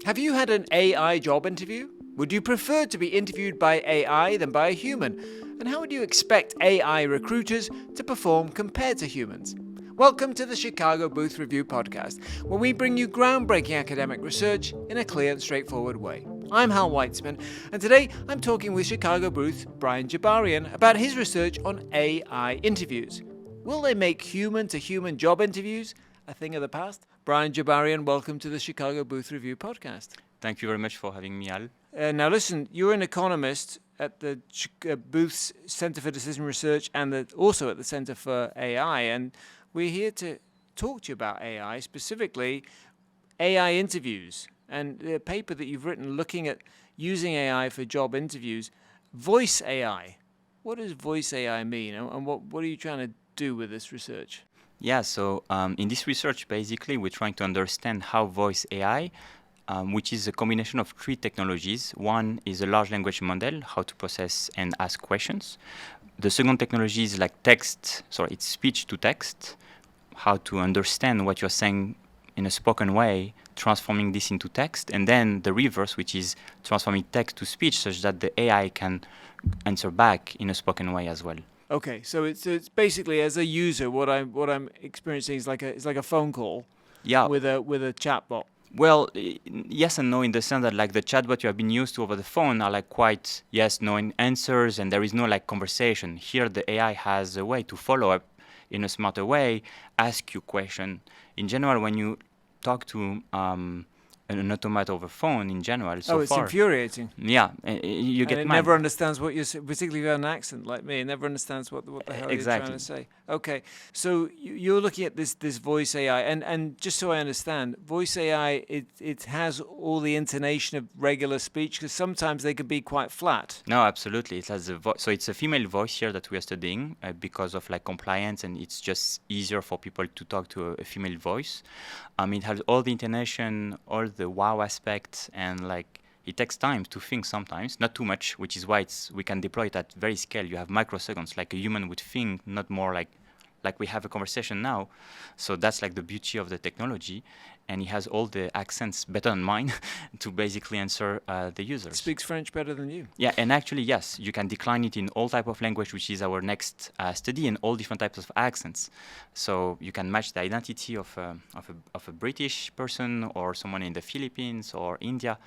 Have you had an AI job interview? Would you prefer to be interviewed by AI than by a human? And how would you expect AI recruiters to perform compared to humans? Welcome to the Chicago Booth Review podcast, where we bring you groundbreaking academic research in a clear and straightforward way. I'm Hal Weitzman, and today I'm talking with Chicago Booth's Brian Jabarian about his research on AI interviews. Will they make human-to-human job interviews a thing of the past? Brian Jabarian, welcome to the Chicago Booth Review podcast. Thank you very much for having me, Al. Now listen, you're an economist at the Booth's Center for Decision Research and also at the Center for AI, and we're here to talk to you about AI, specifically AI interviews, and the paper that you've written looking at using AI for job interviews, voice AI. What does voice AI mean, and what are you trying to do with this research? Yeah, so in this research, basically, we're trying to understand how voice AI, which is a combination of three technologies. One is a large language model, how to process and ask questions. The second technology is like it's speech to text, how to understand what you're saying in a spoken way, transforming this into text. And then the reverse, which is transforming text to speech such that the AI can answer back in a spoken way as well. Okay, so it's basically, as a user, what I'm experiencing is like a phone call, Yeah. with a chatbot. Well, yes and no, in the sense that like the chatbot you have been used to over the phone are like quite yes, no answers, and there is no like conversation. Here, the AI has a way to follow up in a smarter way, ask you question. In general, when you talk to an automate over phone, in general, It's infuriating. Yeah, you get and it mad. never understands what you're saying, particularly if you have an accent like me. It never understands what the hell you're trying to say. Okay, so you're looking at this voice AI, and just so I understand, voice AI, it has all the intonation of regular speech, because sometimes they can be quite flat. No, absolutely. It has so it's a female voice here that we are studying because of like compliance, and it's just easier for people to talk to a female voice. It has all the intonation, all the wow aspects, and like it takes time to think sometimes, not too much, which is why we can deploy it at very scale. You have microseconds, like a human would think, not more like we have a conversation now. So that's like the beauty of the technology, and it has all the accents better than mine to basically answer the users. It speaks French better than you. Yeah, and actually, yes, you can decline it in all type of language, which is our next study, and all different types of accents. So you can match the identity of a British person or someone in the Philippines or India.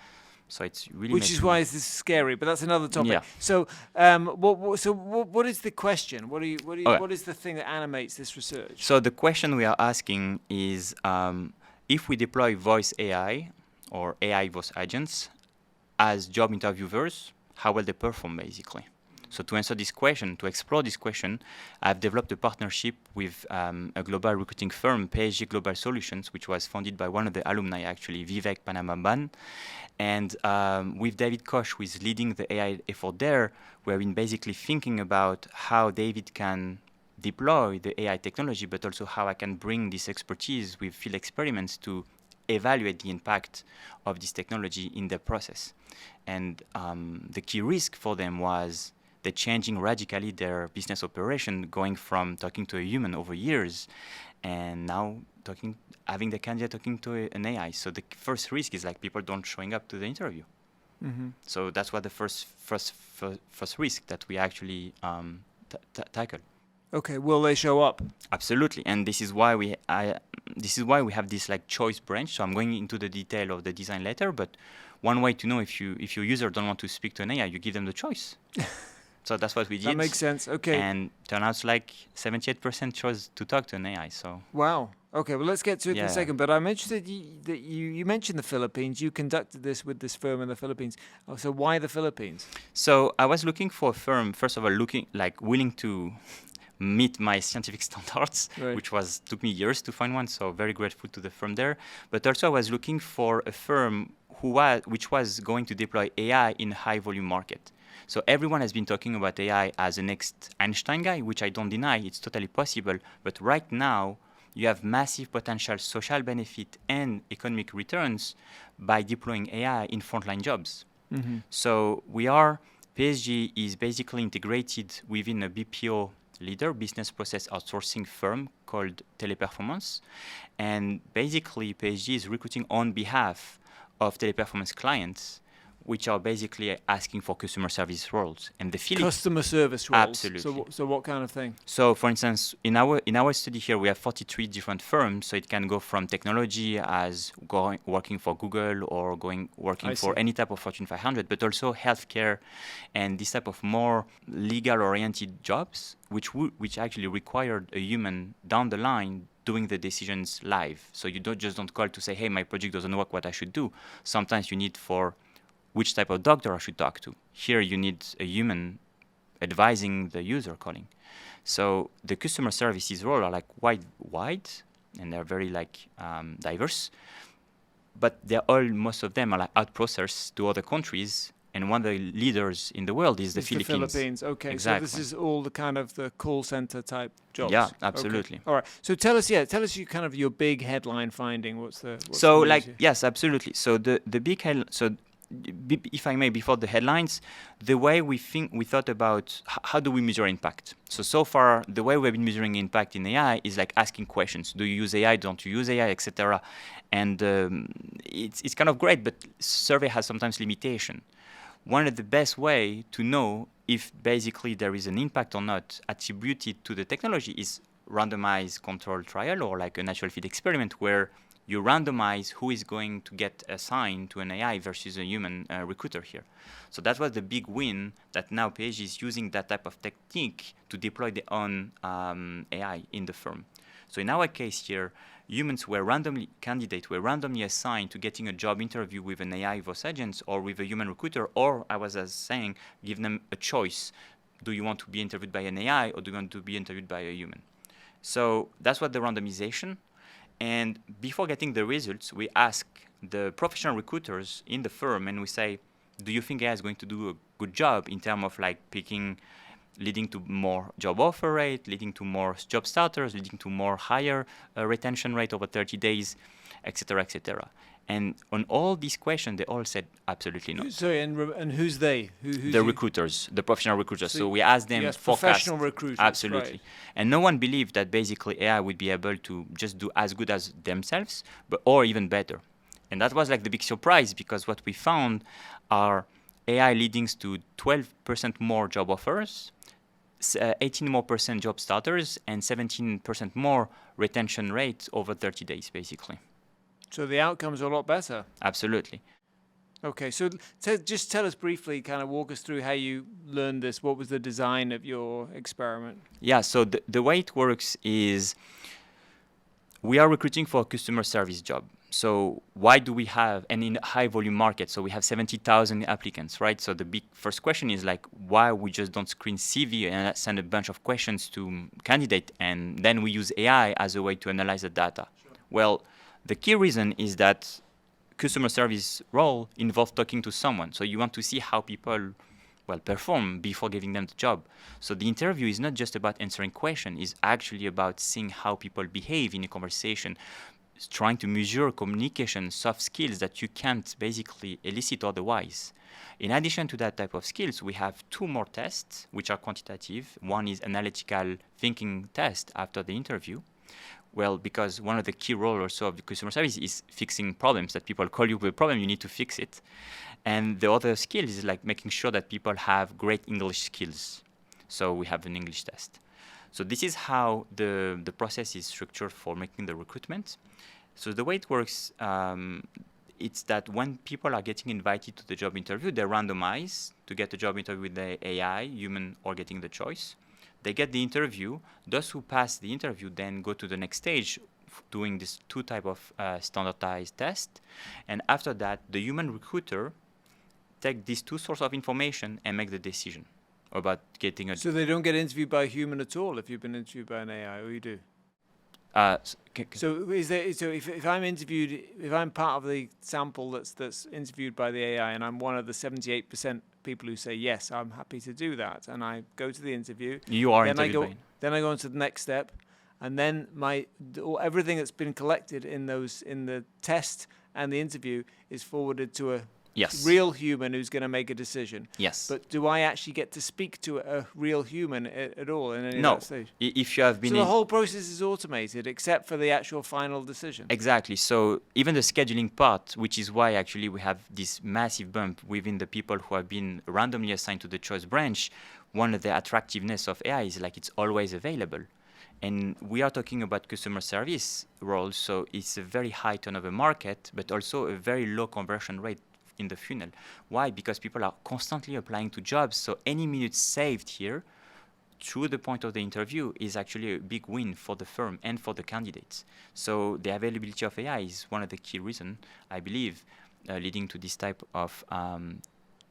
So it's really which is why this is scary, but that's another topic. Yeah. So, what is the question? What is the thing that animates this research? So the question we are asking is, if we deploy voice AI or AI voice agents as job interviewers, how will they perform, basically? So to answer this question, to explore this question, I've developed a partnership with a global recruiting firm, PSG Global Solutions, which was founded by one of the alumni, actually, Vivek Panamaban. And with David Koch, who is leading the AI effort there, we've been basically thinking about how David can deploy the AI technology, but also how I can bring this expertise with field experiments to evaluate the impact of this technology in the process. And the key risk for them was they're changing radically their business operation, going from talking to a human over years, and now having the candidate talking to an AI. So the first risk is like people don't showing up to the interview. Mm-hmm. So that's what the first risk that we actually tackle. Okay, will they show up? Absolutely, and this is why we have this like choice branch. So I'm going into the detail of the design later, but one way to know if your user don't want to speak to an AI, you give them the choice. So that's what we did. That makes sense. Okay. And turn out like 78% chose to talk to an AI. So wow. Okay. Well, let's get to it in Yeah. a second. But I'm interested that you mentioned the Philippines. You conducted this with this firm in the Philippines. Oh, so why the Philippines? So I was looking for a firm, first of all, willing to meet my scientific standards, Right. which took me years to find one. So very grateful to the firm there. But also I was looking for a firm which was going to deploy AI in a high volume market. So everyone has been talking about AI as the next Einstein guy, which I don't deny, it's totally possible. But right now, you have massive potential social benefit and economic returns by deploying AI in frontline jobs. Mm-hmm. So PSG is basically integrated within a BPO leader, business process outsourcing firm called Teleperformance. And basically, PSG is recruiting on behalf of teleperformance clients which are basically asking for customer service roles. And the feeling Customer service roles. Absolutely. So what kind of thing? So, for instance, in our study here, we have 43 different firms. So it can go from technology, as working for Google, or working for any type of Fortune 500, but also healthcare and this type of more legal-oriented jobs, which actually required a human down the line doing the decisions live. So you don't call to say, hey, my project doesn't work, what I should do. Sometimes you need for which type of doctor I should talk to. Here you need a human advising the user calling. So the customer services role are like wide, and they're very diverse. But most of them are like outsourced to other countries. And one of the leaders in the world is the Philippines. Okay, exactly. So this is all the kind of the call center type jobs. Yeah, absolutely. Okay. All right. So tell us you kind of your big headline finding. What's the yes, absolutely. So the big if I may, before the headlines, the way we thought about how do we measure impact. So far, the way we've been measuring impact in AI is like asking questions. Do you use AI? Don't you use AI? Etc. And it's kind of great, but survey has sometimes limitation. One of the best way to know if basically there is an impact or not attributed to the technology is randomized controlled trial, or like a natural fit experiment where you randomize who is going to get assigned to an AI versus a human recruiter here. So that was the big win, that now PSG is using that type of technique to deploy their own AI in the firm. So in our case here, candidates were randomly assigned to getting a job interview with an AI voice agent or with a human recruiter, or I was saying, give them a choice. Do you want to be interviewed by an AI, or do you want to be interviewed by a human? So that's what the randomization. And before getting the results, we ask the professional recruiters in the firm, and we say, do you think AI is going to do a good job in terms of leading to more job offer rate, leading to more job starters, leading to more higher retention rate over 30 days, etc., etc. And on all these questions, they all said absolutely not. Sorry, and who's they? The recruiters, the professional recruiters. So we asked them forecast. Professional recruiters. Absolutely. Right. And no one believed that basically AI would be able to just do as good as themselves, or even better. And that was like the big surprise, because what we found are AI leading to 12% more job offers, 18% more job starters, and 17% more retention rate over 30 days, basically. So the outcomes are a lot better. Absolutely. Okay, so just tell us briefly, kind of walk us through how you learned this. What was the design of your experiment? Yeah, so the way it works is we are recruiting for a customer service job. So why do we have, and in a high volume market, so we have 70,000 applicants, right? So the big first question is why we just don't screen CV and send a bunch of questions to candidate, and then we use AI as a way to analyze the data. Sure. Well, the key reason is that customer service role involves talking to someone. So you want to see how people perform before giving them the job. So the interview is not just about answering questions, it's actually about seeing how people behave in a conversation, trying to measure communication, soft skills that you can't basically elicit otherwise. In addition to that type of skills, we have two more tests, which are quantitative. One is analytical thinking test after the interview. Well, because one of the key roles also of the customer service is fixing problems, that people call you with a problem, you need to fix it. And the other skill is making sure that people have great English skills. So we have an English test. So this is how the process is structured for making the recruitment. So the way it works, it's that when people are getting invited to the job interview, they're randomized to get a job interview with the AI, human, or getting the choice. They get the interview. Those who pass the interview then go to the next stage, doing this two type of standardized test. And after that, the human recruiter take these two sources of information and make the decision about getting a... So they don't get interviewed by a human at all if you've been interviewed by an AI, or you do? So if I'm interviewed, if I'm part of the sample that's interviewed by the AI, and I'm one of the 78% people who say yes, I'm happy to do that, and I go to the interview, you are interviewed. Then I go on to the next step, and then everything that's been collected in the test and the interview is forwarded to Yes. Real human who's going to make a decision. Yes. But do I actually get to speak to a real human at all in any of No. that stage? If you have been So the whole process is automated except for the actual final decision. Exactly. So even the scheduling part, which is why actually we have this massive bump within the people who have been randomly assigned to the choice branch, one of the attractiveness of AI is like it's always available. And we are talking about customer service roles, so it's a very high turnover market, but also a very low conversion rate in the funnel. Why? Because people are constantly applying to jobs, so any minute saved here through the point of the interview is actually a big win for the firm and for the candidates. So the availability of AI is one of the key reasons, I believe, leading to this type of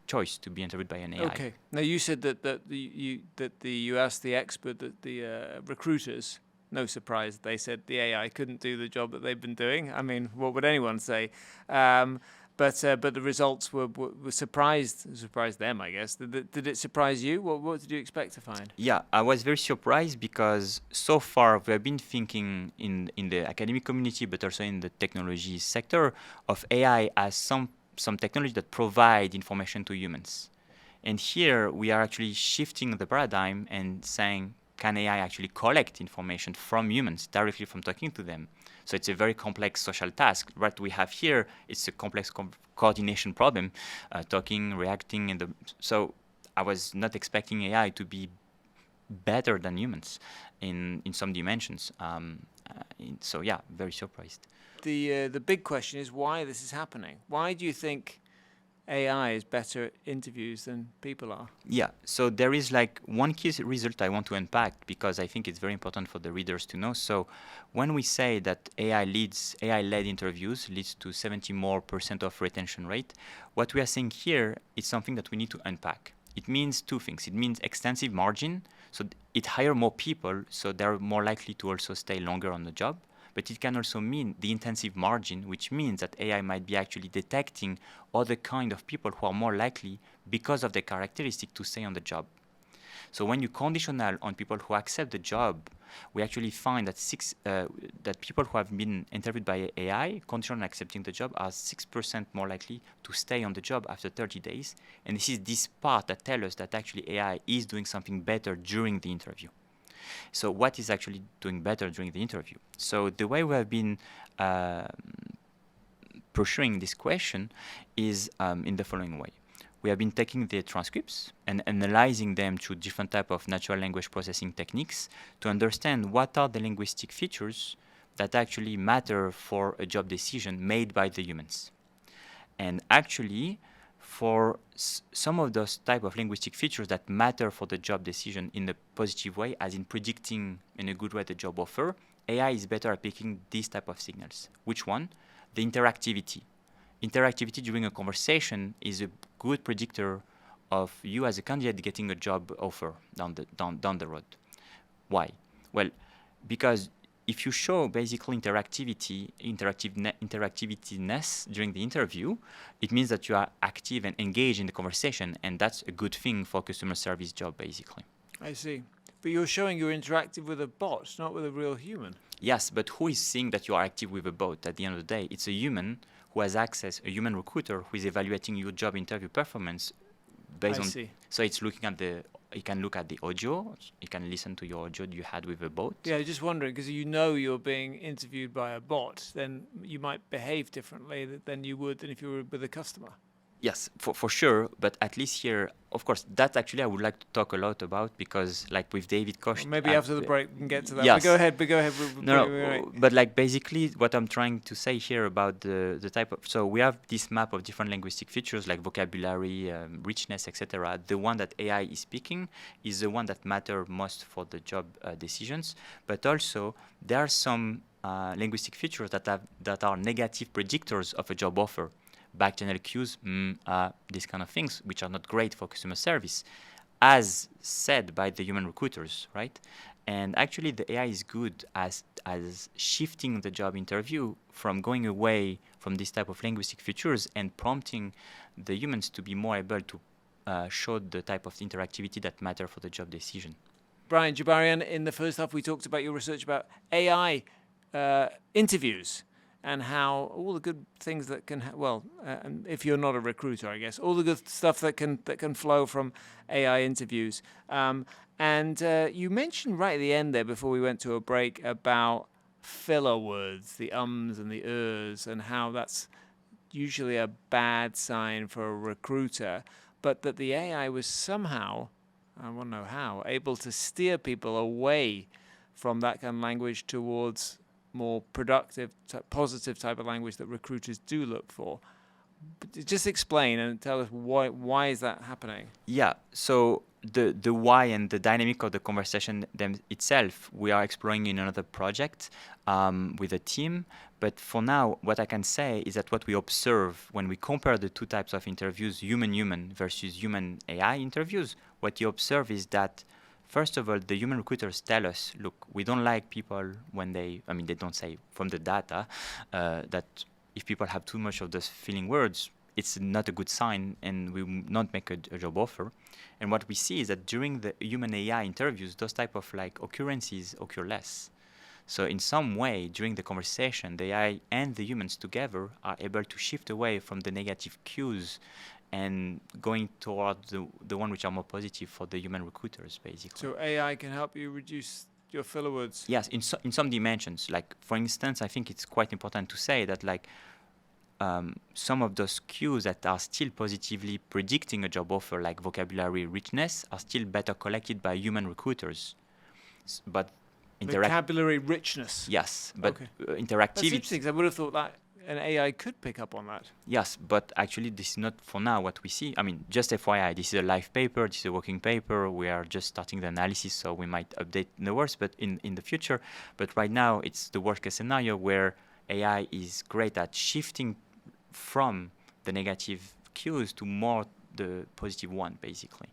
choice to be interviewed by an AI. Okay. Now you said that you asked the expert, that the recruiters, no surprise, they said the AI couldn't do the job that they've been doing. I mean, what would anyone say? But the results were surprised them, I guess. Did it surprise you? What did you expect to find? Yeah, I was very surprised because so far we have been thinking in the academic community, but also in the technology sector, of AI as some technology that provide information to humans. And here we are actually shifting the paradigm and saying, can AI actually collect information from humans directly from talking to them? So it's a very complex social task. What we have here is a complex coordination problem, talking, reacting, so I was not expecting AI to be better than humans in some dimensions. So yeah, very surprised. The big question is why this is happening. Why do you think AI is better at interviews than people are? Yeah, so there is like one key result I want to unpack because I think it's very important for the readers to know. So when we say that AI-led interviews leads to 70% more of retention rate, what we are saying here is something that we need to unpack. It means two things. It means extensive margin, so it hires more people, so they're more likely to also stay longer on the job. But it can also mean the intensive margin, which means that AI might be actually detecting other kind of people who are more likely, because of their characteristic, to stay on the job. So when you conditional on people who accept the job, we actually find that that people who have been interviewed by AI, conditional on accepting the job, are 6% more likely to stay on the job after 30 days. And this is this part that tells us that actually AI is doing something better during the interview. So what is actually doing better during the interview? So the way we have been pursuing this question is in the following way. We have been taking the transcripts and analyzing them through different types of natural language processing techniques to understand what are the linguistic features that actually matter for a job decision made by the humans. And actually, for some of those type of linguistic features that matter for the job decision in a positive way, as in predicting in a good way the job offer, AI is better at picking these type of signals. Which one? The interactivity. Interactivity during a conversation is a good predictor of you as a candidate getting a job offer down the road. Why? Well, because if you show basically interactiveness during the interview, it means that you are active and engaged in the conversation, and that's a good thing for customer service job, basically. I see. But you're showing you're interactive with a bot, not with a real human. Yes, but who is seeing that you are active with a bot at the end of the day? It's a human who has access, a human recruiter who is evaluating your job interview performance based on. See. So it's looking at you can look at the audio, you can listen to your audio you had with a bot. Yeah, just wondering, because you're being interviewed by a bot, then you might behave differently than you would if you were with a customer. Yes, for sure, but at least here, of course, that actually I would like to talk a lot about because, like with David Koch, Well, maybe after the break we can get to that. Yes. But go ahead. No, but like basically what I'm trying to say here about the type of, so we have this map of different linguistic features like vocabulary, richness, etc. The one that AI is speaking is the one that matter most for the job decisions, but also there are some linguistic features that are negative predictors of a job offer. Back channel cues, these kind of things, which are not great for customer service, as said by the human recruiters, right? And actually, the AI is good as shifting the job interview from going away from this type of linguistic features and prompting the humans to be more able to show the type of interactivity that matter for the job decision. Brian Jabarian, in the first half, we talked about your research about AI interviews. and how all the good things that can and if you're not a recruiter, I guess all the good stuff that can flow from AI interviews. And you mentioned right at the end there before we went to a break about filler words, the ums and the ers, and how that's usually a bad sign for a recruiter, but that the AI was somehow, I want to know how, able to steer people away from that kind of language towards more productive, positive type of language that recruiters do look for. But just explain and tell us why is that happening? Yeah, so the why and the dynamic of the conversation itself, we are exploring in another project with a team. But for now, what I can say is that what we observe when we compare the two types of interviews, human-human versus human AI interviews, what you observe is that, first of all, the human recruiters tell us, look, we don't like people when they don't say from the data that if people have too much of those filling words, it's not a good sign and we will not make a job offer. And what we see is that during the human AI interviews, those type of occurrences occur less. So in some way, during the conversation, the AI and the humans together are able to shift away from the negative cues and going towards the one which are more positive for the human recruiters, basically. So AI can help you reduce your filler words? Yes, in some dimensions. Like, for instance, I think it's quite important to say that some of those cues that are still positively predicting a job offer, like vocabulary richness, are still better collected by human recruiters. But vocabulary richness. Yes, but okay. Interactivity. That's interesting, 'cause I would have thought that an AI could pick up on that. Yes, but actually this is not for now what we see. I mean, just FYI, this is a live paper, this is a working paper. We are just starting the analysis, so we might update the worst, but in the future. But right now, it's the worst case scenario where AI is great at shifting from the negative cues to more the positive one, basically.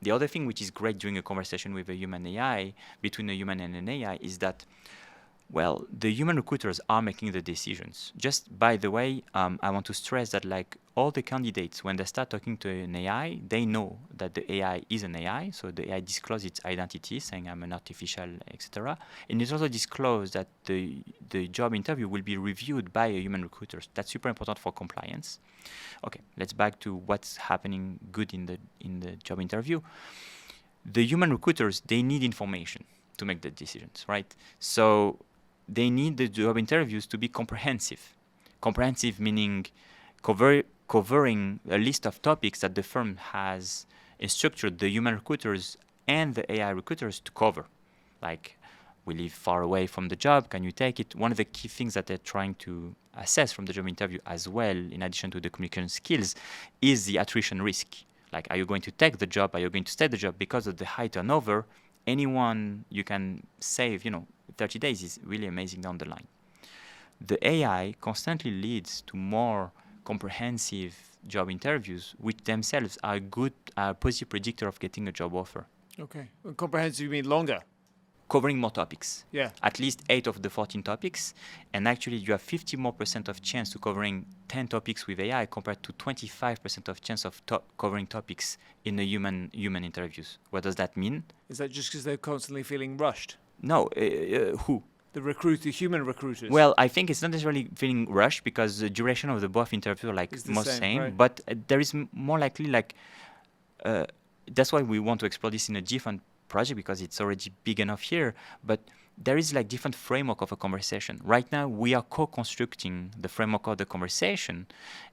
The other thing which is great during a conversation with a human AI, between a human and an AI, is that, well, the human recruiters are making the decisions. Just by the way, I want to stress that all the candidates, when they start talking to an AI, they know that the AI is an AI. So the AI discloses its identity, saying I'm an artificial, etc. And it also discloses that the job interview will be reviewed by a human recruiter. That's super important for compliance. Okay, let's back to what's happening good in the job interview. The human recruiters, they need information to make the decisions, right? So they need the job interviews to be comprehensive. Comprehensive meaning covering a list of topics that the firm has instructed the human recruiters and the AI recruiters to cover. Like, we live far away from the job, can you take it? One of the key things that they're trying to assess from the job interview as well, in addition to the communication skills, is the attrition risk. Like, are you going to take the job? Are you going to stay the job? Because of the high turnover, anyone you can save, 30 days is really amazing down the line. The AI constantly leads to more comprehensive job interviews, which themselves are a positive predictor of getting a job offer. Okay. And comprehensive, you mean longer? Covering more topics. Yeah. At least 8 of the 14 topics. And actually, you have 50% more of chance to covering 10 topics with AI compared to 25% of chance of covering topics in the human interviews. What does that mean? Is that just because they're constantly feeling rushed? No. Who? The human recruiters. Well, I think it's not necessarily feeling rushed because the duration of the both interviews are most same. Right? But there is more likely that's why we want to explore this in a different project, because it's already big enough here. But there is different framework of a conversation. Right now, we are co-constructing the framework of the conversation.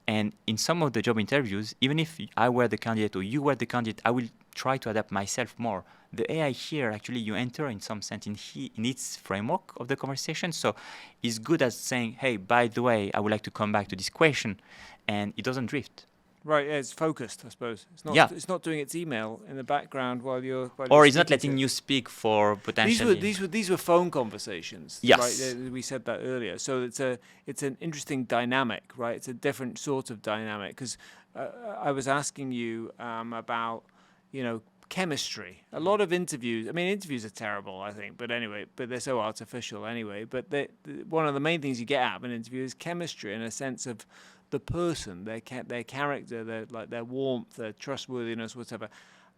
And in some of the job interviews, even if I were the candidate or you were the candidate, I will try to adapt myself more. The AI here, actually, you enter in some sense in its framework of the conversation. So it's good at saying, hey, by the way, I would like to come back to this question. And it doesn't drift. Right, yeah, it's focused, I suppose. It's not doing its email in the background while you're or it's not letting you speak for potentially. These were phone conversations. Yes. Right? We said that earlier. So it's an interesting dynamic, right? It's a different sort of dynamic, because I was asking you about, chemistry. A lot of interviews. I mean, interviews are terrible, I think. But anyway, they're so artificial anyway. But one of the main things you get out of an interview is chemistry, in a sense of the person, their character, their warmth, their trustworthiness, whatever.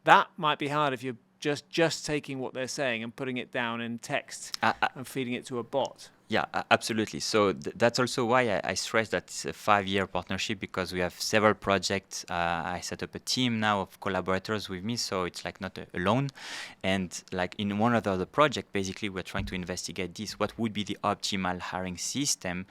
That might be hard if you're just taking what they're saying and putting it down in text and feeding it to a bot. Yeah, absolutely. So that's also why I stress that it's a 5-year partnership, because we have several projects. I set up a team now of collaborators with me, so it's like not alone. And like in one of the other project, basically we're trying to investigate this. What would be the optimal hiring system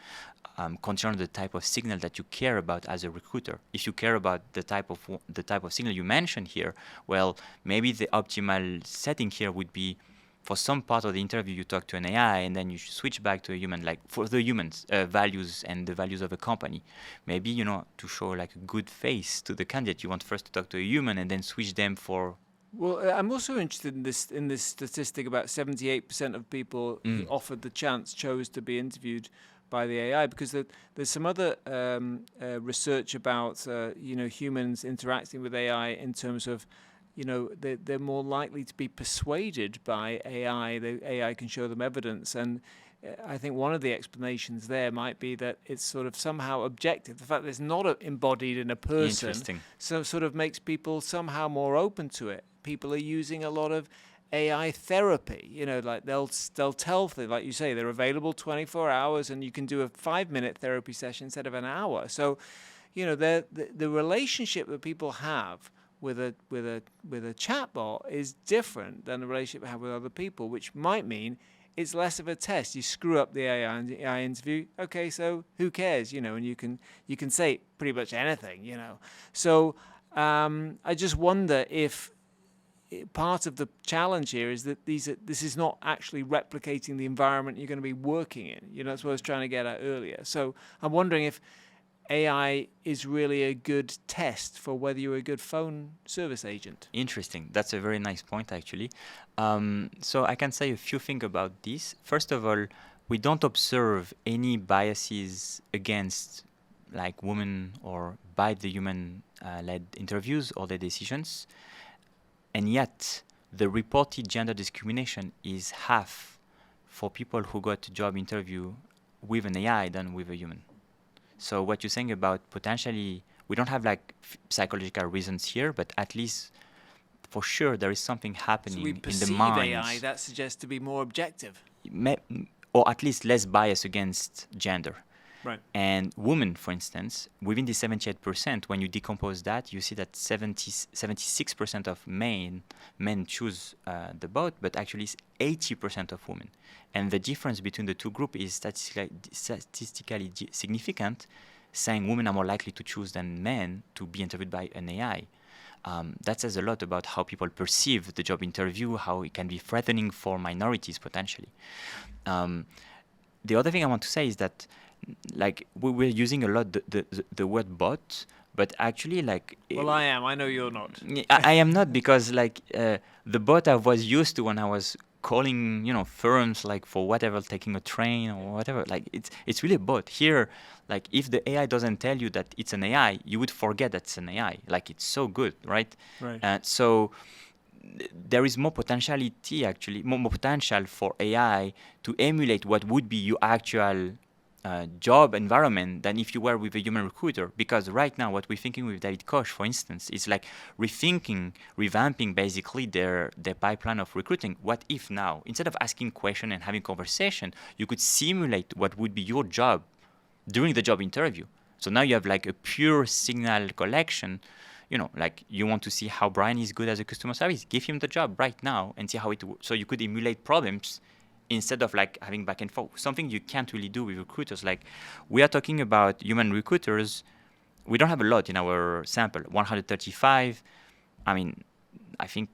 concerning the type of signal that you care about as a recruiter? If you care about the type of signal you mentioned here, well, maybe the optimal setting here would be, for some part of the interview, you talk to an AI and then you switch back to a human, like for the humans' values and the values of a company. Maybe, to show like a good face to the candidate, you want first to talk to a human and then switch them for... Well, I'm also interested in this statistic about 78% of people offered the chance chose to be interviewed by the AI, because there's some other research about humans interacting with AI in terms of they're more likely to be persuaded by AI. The AI can show them evidence, and I think one of the explanations there might be that it's sort of somehow objective. The fact that it's not embodied in a person, so sort of makes people somehow more open to it. People are using a lot of AI therapy, like they'll tell, like you say, they're available 24 hours, and you can do a 5-minute therapy session instead of an hour. So, the relationship that people have with a chatbot is different than the relationship we have with other people, which might mean it's less of a test. You screw up the AI interview, okay, so who cares, and you can say pretty much anything, So I just wonder if part of the challenge here is that this is not actually replicating the environment you're going to be working in. That's what I was trying to get at earlier. So I'm wondering if AI is really a good test for whether you're a good phone service agent. Interesting. That's a very nice point, actually. So I can say a few things about this. First of all, we don't observe any biases against like women or by the human-led interviews or their decisions. And yet, the reported gender discrimination is half for people who got a job interview with an AI than with a human. So what you're saying about potentially, we don't have like psychological reasons here, but at least for sure there is something happening in the minds. AI that suggests to be more objective. Or at least less bias against gender. Right. And women, for instance, within the 78%, when you decompose that, you see that 76% of men choose the bot, but actually it's 80% of women. And the difference between the two groups is statistically significant, saying women are more likely to choose than men to be interviewed by an AI. That says a lot about how people perceive the job interview, how it can be threatening for minorities potentially. The other thing I want to say is that like we're using a lot the word bot, but actually like... Well, I am. I know you're not. I am not, because like the bot I was used to when I was calling, firms like for whatever, taking a train or whatever, like it's really a bot. Here, like if the AI doesn't tell you that it's an AI, you would forget that it's an AI. Like it's so good, right? Right. So there is more potentiality, actually, more potential for AI to emulate what would be your actual job environment than if you were with a human recruiter. Because right now what we're thinking with David Koch, for instance, is like revamping basically their pipeline of recruiting. What if now, instead of asking questions and having conversation, you could simulate what would be your job during the job interview? So now you have like a pure signal collection. Like you want to see how Brian is good as a customer service, give him the job right now and see how it works. So you could emulate problems instead of like having back and forth, something you can't really do with recruiters. Like we are talking about human recruiters. We don't have a lot in our sample, 135. I mean, I think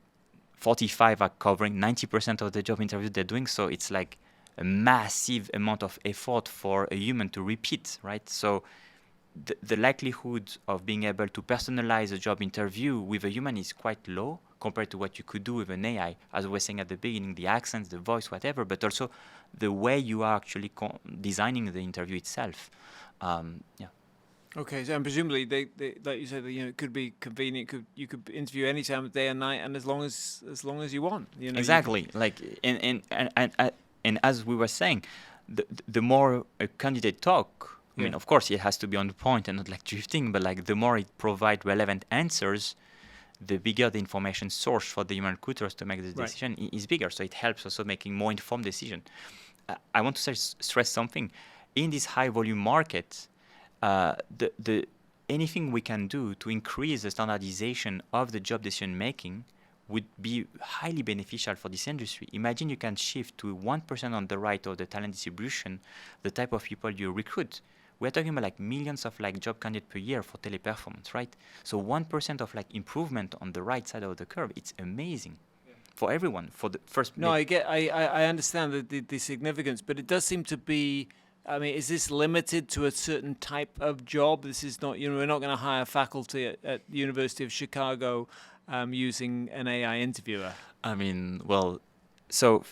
45 are covering 90% of the job interviews they're doing. So it's like a massive amount of effort for a human to repeat, right? So the likelihood of being able to personalize a job interview with a human is quite low compared to what you could do with an AI. As we were saying at the beginning, the accents, the voice, whatever, but also the way you are actually designing the interview itself. Okay, so and presumably they like you said, it could be convenient. You could interview any time of day and night, and as long as you want. Exactly. Like and as we were saying, the more a candidate talk. I mean, of course, it has to be on the point and not like drifting, but like the more it provides relevant answers, the bigger the information source for the human recruiters to make the Right. decision is bigger. So it helps also making more informed decision. I want to stress something. In this high volume market, the anything we can do to increase the standardization of the job decision making would be highly beneficial for this industry. Imagine you can shift to 1% on the right of the talent distribution, the type of people you recruit. We're talking about like millions of like job candidates per year for teleperformance, right? So 1% of like improvement on the right side of the curve, it's amazing for everyone. For the first, No, I understand the significance, but it does seem to be. I mean, is this limited to a certain type of job? This is not. We're not going to hire faculty at the University of Chicago using an AI interviewer. I mean, well, so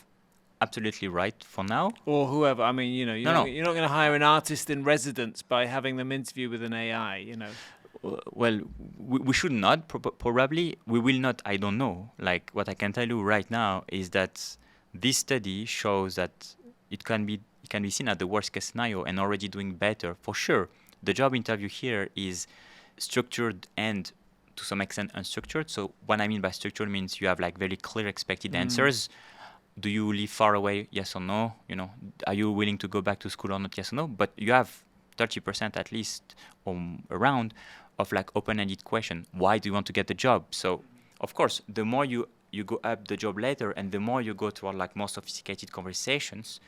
absolutely right for now. Or whoever. I mean, you're No. not going to hire an artist in residence by having them interview with an AI. Well, we should not, probably. We will not, I don't know. Like, what I can tell you right now is that this study shows that it can be seen at the worst case scenario and already doing better. For sure, the job interview here is structured and to some extent unstructured. So what I mean by structured means you have like very clear expected answers. Do you live far away? Yes or no? Are you willing to go back to school or not? Yes or no? But you have 30% at least around of like open-ended question. Why do you want to get the job? So of course, the more you go up the job ladder and the more you go toward like more sophisticated conversations,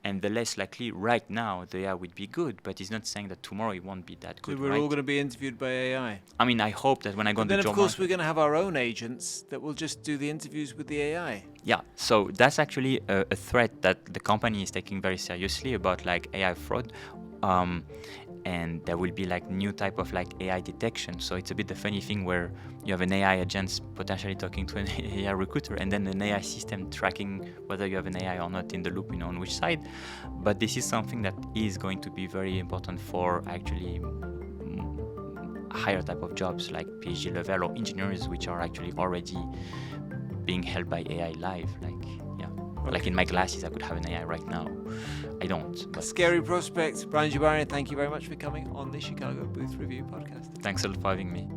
and the less likely right now the AI would be good, but it's not saying that tomorrow it won't be that good. So we're all going to be interviewed by AI. I mean, I hope that when I go on the then, job of course, market, we're going to have our own agents that will just do the interviews with the AI. Yeah, so that's actually a threat that the company is taking very seriously about like AI fraud. And there will be like new type of like AI detection. So it's a bit the funny thing where you have an AI agent potentially talking to an AI recruiter and then an AI system tracking whether you have an AI or not in the loop, on which side. But this is something that is going to be very important for actually higher type of jobs like PhD level or engineers, which are actually already being held by AI live. Like in my glasses, I could have an AI right now. I don't. But Scary prospect. Brian Jabarian, thank you very much for coming on the Chicago Booth Review podcast. Thanks a lot for having me.